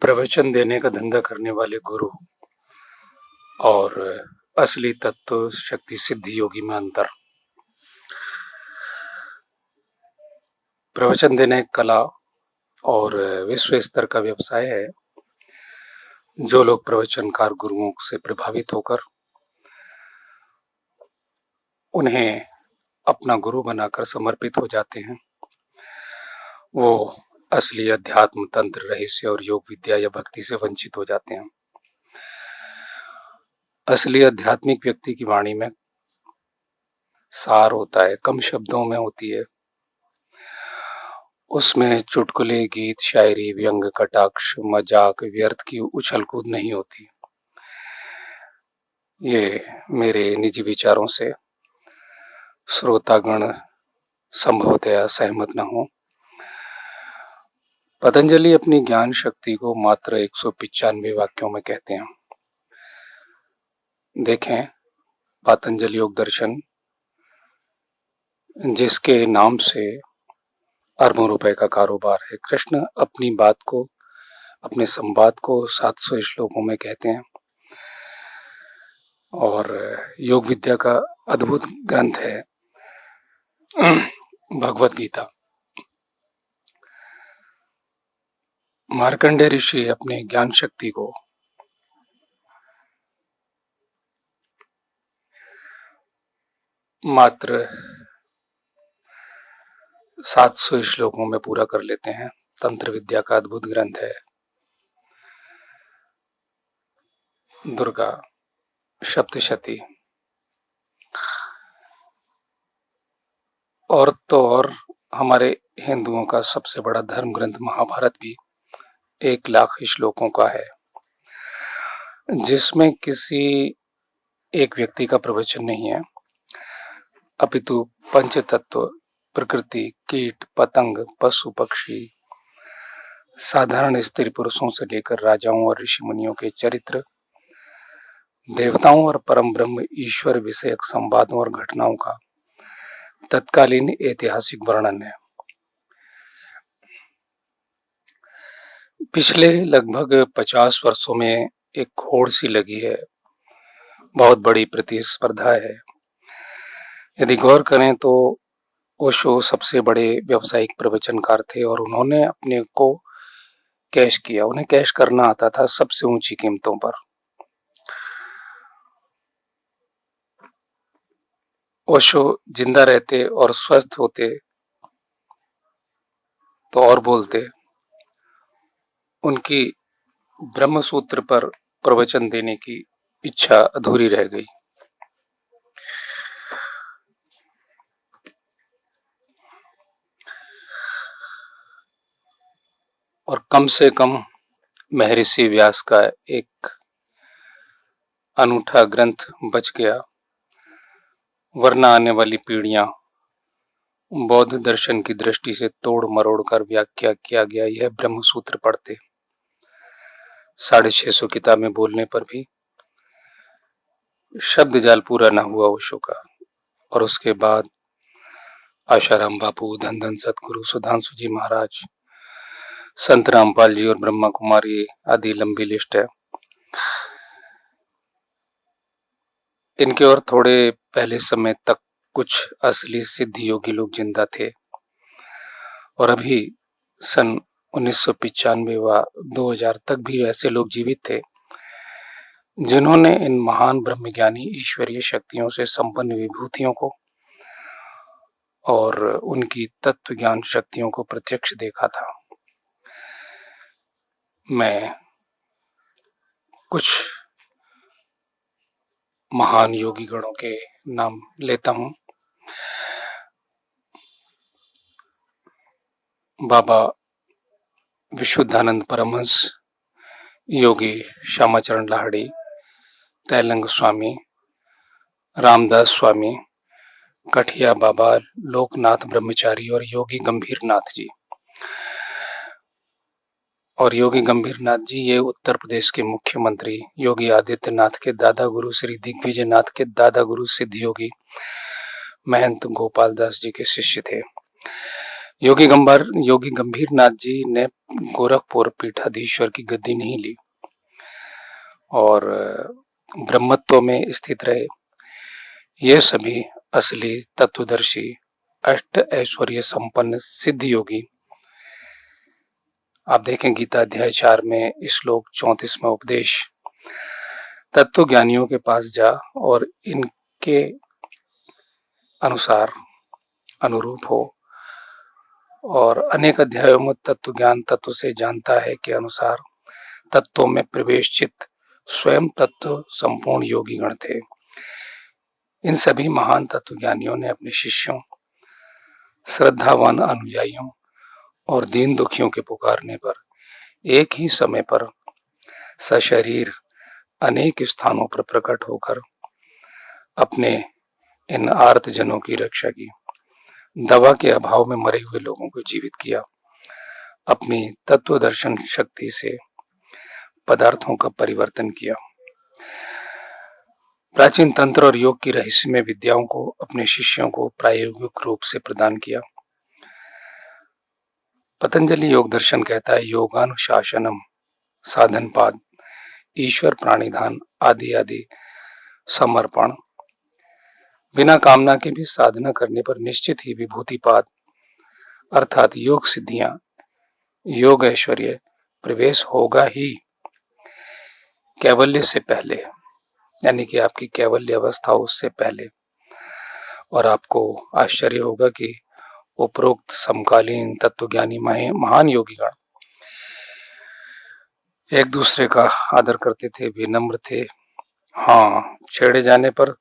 प्रवचन देने का धंधा करने वाले गुरु और असली तत्व शक्ति सिद्धि योगी में अंतर। प्रवचन देना एक कला और विश्व स्तर का व्यवसाय है। जो लोग प्रवचनकार गुरुओं से प्रभावित होकर उन्हें अपना गुरु बनाकर समर्पित हो जाते हैं, वो असली अध्यात्म, तंत्र, रहस्य और योग विद्या या भक्ति से वंचित हो जाते हैं। असली आध्यात्मिक व्यक्ति की वाणी में सार होता है, कम शब्दों में होती है। उसमें चुटकुले, गीत, शायरी, व्यंग, कटाक्ष, मजाक, व्यर्थ की उछल कूद नहीं होती। ये मेरे निजी विचारों से श्रोतागण संभवतया सहमत न हो। पतंजलि अपनी ज्ञान शक्ति को मात्र 195 वाक्यों में कहते हैं। देखें पतंजलि योग दर्शन, जिसके नाम से अरबों रुपए का कारोबार है। कृष्ण अपनी बात को, अपने संवाद को 700 श्लोकों में कहते हैं और योग विद्या का अद्भुत ग्रंथ है भगवत गीता। मार्कंडेय ऋषि अपने ज्ञान शक्ति को मात्र 700 श्लोकों में पूरा कर लेते हैं। तंत्र विद्या का अद्भुत ग्रंथ है दुर्गा सप्तशती। और तो और हमारे हिंदुओं का सबसे बड़ा धर्म ग्रंथ महाभारत भी 1 लाख श्लोकों का है, जिसमें किसी एक व्यक्ति का प्रवचन नहीं है, अपितु पंच तत्व, प्रकृति, कीट, पतंग, पशु, पक्षी, साधारण स्त्री पुरुषों से लेकर राजाओं और ऋषि मुनियों के चरित्र, देवताओं और परम ब्रह्म ईश्वर विषयक संवादों और घटनाओं का तत्कालीन ऐतिहासिक वर्णन है। पिछले लगभग 50 वर्षों में एक होड़ सी लगी है, बहुत बड़ी प्रतिस्पर्धा है। यदि गौर करें तो ओशो सबसे बड़े व्यावसायिक प्रवचनकार थे और उन्होंने अपने को कैश किया। उन्हें कैश करना आता था सबसे ऊंची कीमतों पर। ओशो जिंदा रहते और स्वस्थ होते तो और बोलते। उनकी ब्रह्म सूत्र पर प्रवचन देने की इच्छा अधूरी रह गई। और कम से कम महर्षि व्यास का एक अनूठा ग्रंथ बच गया, वरना आने वाली पीढ़ियां बौद्ध दर्शन की दृष्टि से तोड़ मरोड़ कर व्याख्या किया गया यह ब्रह्म सूत्र पढ़ते। 650 किताब में बोलने पर भी शब्द जाल पूरा न हुआ ओशो का। और उसके बाद आशाराम बापू, धन धन सतगुरु सुधांशु जी महाराज, संत रामपाल जी और ब्रह्मा कुमारी आदि लंबी लिस्ट है। इनके और थोड़े पहले समय तक कुछ असली सिद्धि योगी लोग जिंदा थे और अभी सन 1995 व 2000 तक भी ऐसे लोग जीवित थे जिन्होंने इन महान ब्रह्मज्ञानी ईश्वरीय शक्तियों से संपन्न विभूतियों को और उनकी तत्व ज्ञान शक्तियों को प्रत्यक्ष देखा था। मैं कुछ महान योगी गणों के नाम लेता हूं। बाबा विशुद्धानंद परमहंस, योगी श्यामाचरण लाहिड़ी, तैलंग स्वामी, रामदास स्वामी, कठिया बाबा, लोकनाथ ब्रह्मचारी और योगी गंभीर नाथ जी। और योगी गंभीर नाथ जी ये उत्तर प्रदेश के मुख्यमंत्री योगी आदित्यनाथ के दादा गुरु श्री दिग्विजय नाथ के दादा गुरु सिद्ध योगी महंत गोपाल दास जी के शिष्य थे। योगी गंभीर नाथ जी ने गोरखपुर पीठाधीश्वर की गद्दी नहीं ली और ब्रह्मत्व में स्थित रहे। ये सभी असली तत्वदर्शी अष्ट ऐश्वर्य संपन्न सिद्ध योगी। आप देखें गीता अध्याय 4 में श्लोक 34 में उपदेश, तत्व ज्ञानियों के पास जा और इनके अनुसार अनुरूप हो। और अनेक अध्यायों में तत्व ज्ञान तत्व से जानता है के अनुसार तत्वों में प्रवेश चित्त स्वयं तत्व संपूर्ण योगी गण थे। इन सभी महान तत्व ज्ञानियों ने अपने शिष्यों, श्रद्धावान अनुयायियों और दीन दुखियों के पुकारने पर एक ही समय पर सशरीर अनेक स्थानों पर प्रकट होकर अपने इन आर्त जनों की रक्षा की, दवा के अभाव में मरे हुए लोगों को जीवित किया, अपनी तत्व दर्शन शक्ति से पदार्थों का परिवर्तन किया, प्राचीन तंत्र और योग की रहस्यमय विद्याओं को अपने शिष्यों को प्रायोगिक रूप से प्रदान किया। पतंजलि योग दर्शन कहता है, योगानुशासनम साधन पाद ईश्वर प्राणिधान आदि आदि समर्पण, बिना कामना के भी साधना करने पर निश्चित ही विभूतिपाद अर्थात योग सिद्धियां, योग ऐश्वर्य प्रवेश होगा ही कैवल्य से पहले, यानी कि आपकी कैवल्य अवस्था उससे पहले। और आपको आश्चर्य होगा कि उपरोक्त समकालीन तत्वज्ञानी महान योगीगण एक दूसरे का आदर करते थे, विनम्र थे। हाँ, छेड़े जाने पर,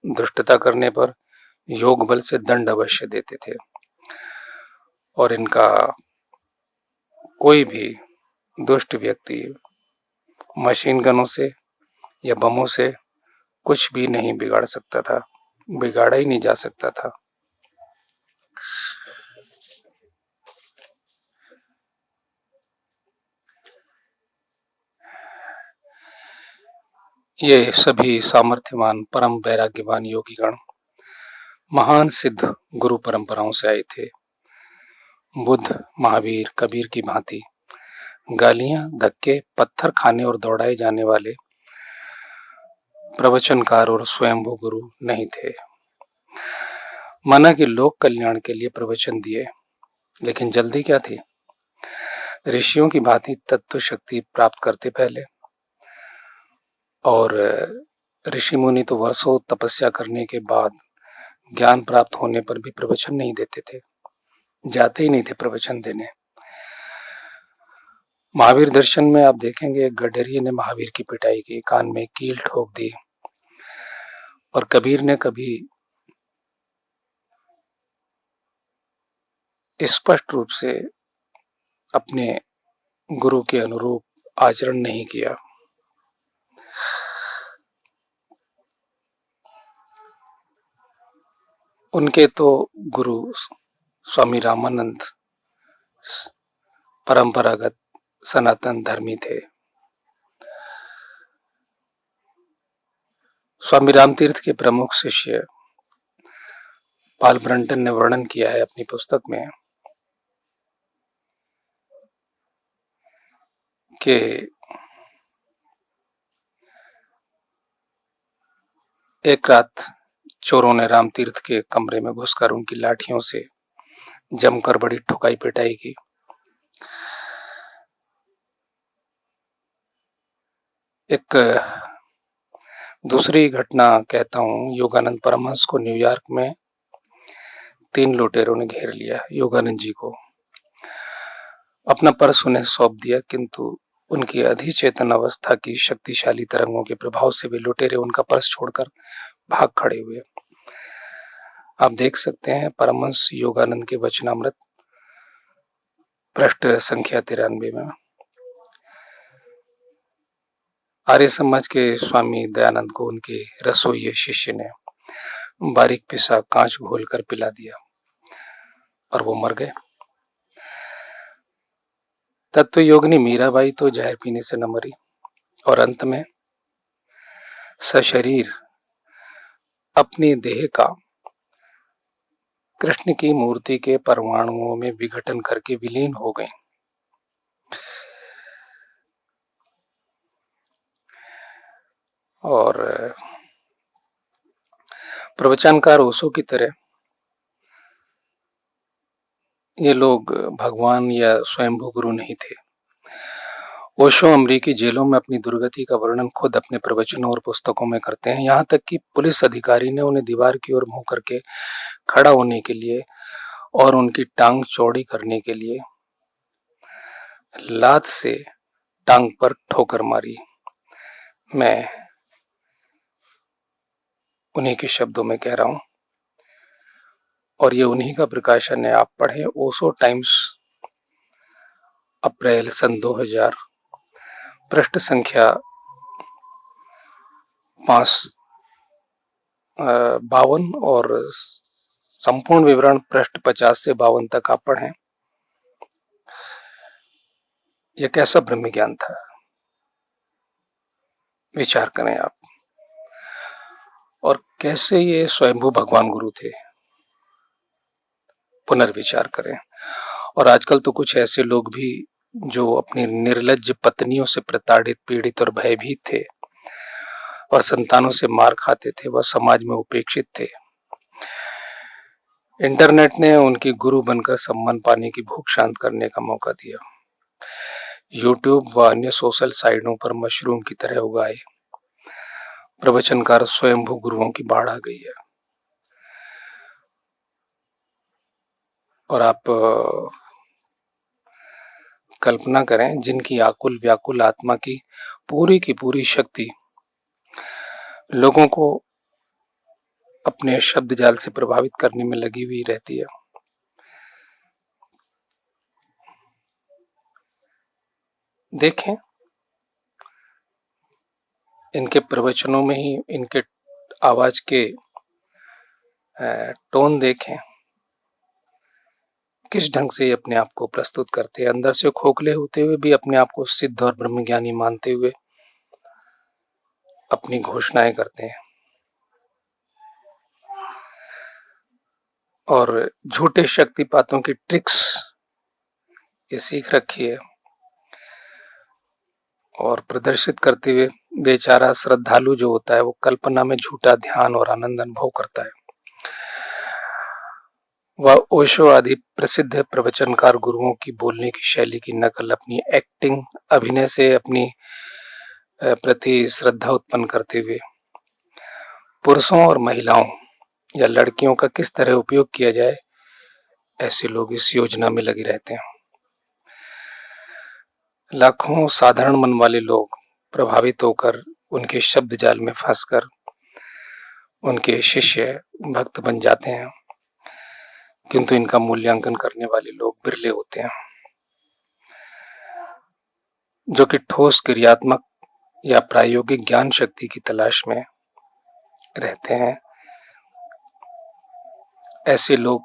दुष्टता करने पर योग बल से दंड अवश्य देते थे। और इनका कोई भी दुष्ट व्यक्ति मशीन गनों से या बमों से कुछ भी नहीं बिगाड़ सकता था, बिगाड़ा ही नहीं जा सकता था। ये सभी सामर्थ्यवान परम वैराग्यवान योगीगण महान सिद्ध गुरु परंपराओं से आए थे। बुद्ध, महावीर, कबीर की भांति गालियां, धक्के, पत्थर खाने और दौड़ाए जाने वाले प्रवचनकार और स्वयंभू गुरु नहीं थे। माना कि लोक कल्याण के लिए प्रवचन दिए, लेकिन जल्दी क्या थी? ऋषियों की भांति तत्व शक्ति प्राप्त करते पहले। और ऋषि मुनि तो वर्षों तपस्या करने के बाद ज्ञान प्राप्त होने पर भी प्रवचन नहीं देते थे, जाते ही नहीं थे प्रवचन देने। महावीर दर्शन में आप देखेंगे एक गडरिये ने महावीर की पिटाई की, कान में कील ठोक दी। और कबीर ने कभी स्पष्ट रूप से अपने गुरु के अनुरूप आचरण नहीं किया। उनके तो गुरु स्वामी रामानंद परंपरागत सनातन धर्मी थे। स्वामी रामतीर्थ के प्रमुख शिष्य पाल ब्रंटन ने वर्णन किया है अपनी पुस्तक में कि एक रात चोरों ने रामतीर्थ के कमरे में घुसकर उनकी लाठियों से जमकर बड़ी ठुकाई पिटाई की। एक दूसरी घटना कहता हूँ, योगानंद परमहंस को न्यूयॉर्क में 3 लुटेरों ने घेर लिया। योगानंद जी को अपना पर्स उन्हें सौंप दिया, किंतु उनकी अधिचेतन अवस्था की शक्तिशाली तरंगों के प्रभाव से वे लुटेरे उनका पर्स छोड़कर भाग खड़े हुए। आप देख सकते हैं परमहंस योगानंद के वचनामृत पृष्ठ संख्या 93 में। आर्य समाज के स्वामी दयानंद को उनके रसोई शिष्य ने बारीक पिसा कांच घोलकर पिला दिया और वो मर गए। तत्व योगिनी मीराबाई तो जहर पीने से न मरी और अंत में सशरीर अपनी देह का कृष्ण की मूर्ति के परमाणुओं में विघटन करके विलीन हो गई। और प्रवचनकार ओशो की तरह ये लोग भगवान या स्वयंभू गुरु नहीं थे। ओशो अमेरिकी जेलों में अपनी दुर्गति का वर्णन खुद अपने प्रवचनों और पुस्तकों में करते हैं। यहाँ तक कि पुलिस अधिकारी ने उन्हें दीवार की ओर मुंह करके खड़ा होने के लिए और उनकी टांग चौड़ी करने के लिए लात से टांग पर ठोकर मारी। मैं उन्हीं के शब्दों में कह रहा हूं और ये उन्हीं का प्रकाशन है। आप पढ़ें ओशो टाइम्स, अप्रैल सन 2000, पृष्ठ संख्या 52 और संपूर्ण विवरण पृष्ठ 50 से 52 तक आप पढ़ें। यह कैसा ब्रह्म ज्ञान था, विचार करें आप। और कैसे ये स्वयंभू भगवान गुरु थे, पुनर्विचार करें। और आजकल तो कुछ ऐसे लोग भी जो अपनी निर्लज्ज पत्नियों से प्रताड़ित, पीड़ित और भयभीत थे और संतानों से मार खाते थे, वह समाज में उपेक्षित थे। इंटरनेट ने उनकी गुरु बनकर सम्मान पाने की भूख शांत करने का मौका दिया। यूट्यूब व अन्य सोशल साइटों पर मशरूम की तरह उगाए प्रवचनकार स्वयंभू गुरुओं की बाढ़ आ गई है। और आप कल्पना करें, जिनकी आकुल व्याकुल आत्मा की पूरी शक्ति लोगों को अपने शब्द जाल से प्रभावित करने में लगी हुई रहती है। देखें, इनके प्रवचनों में ही इनके आवाज के टोन देखें, किस ढंग से ये अपने आप को प्रस्तुत करते हैं। अंदर से खोखले होते हुए भी अपने आप को सिद्ध और ब्रह्मज्ञानी मानते हुए अपनी घोषणाएं करते हैं। और झूठे शक्तिपातों की ट्रिक्स ये सीख रखी है और प्रदर्शित करते हुए बेचारा श्रद्धालु जो होता है वो कल्पना में झूठा ध्यान और आनंद अनुभव करता है। वह ओशो आदि प्रसिद्ध प्रवचनकार गुरुओं की बोलने की शैली की नकल अपनी एक्टिंग, अभिनय से अपनी प्रति श्रद्धा उत्पन्न करते हुए पुरुषों और महिलाओं या लड़कियों का किस तरह उपयोग किया जाए, ऐसे लोग इस योजना में लगे रहते हैं। लाखों साधारण मन वाले लोग प्रभावित होकर उनके शब्द जाल में फंसकर उनके शिष्य भक्त बन जाते हैं, किंतु इनका मूल्यांकन करने वाले लोग बिरले होते हैं, जो कि ठोस क्रियात्मक या प्रायोगिक ज्ञान शक्ति की तलाश में रहते हैं। ऐसे लोग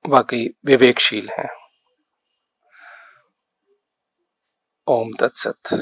वाकई विवेकशील हैं। ओम तत्सत।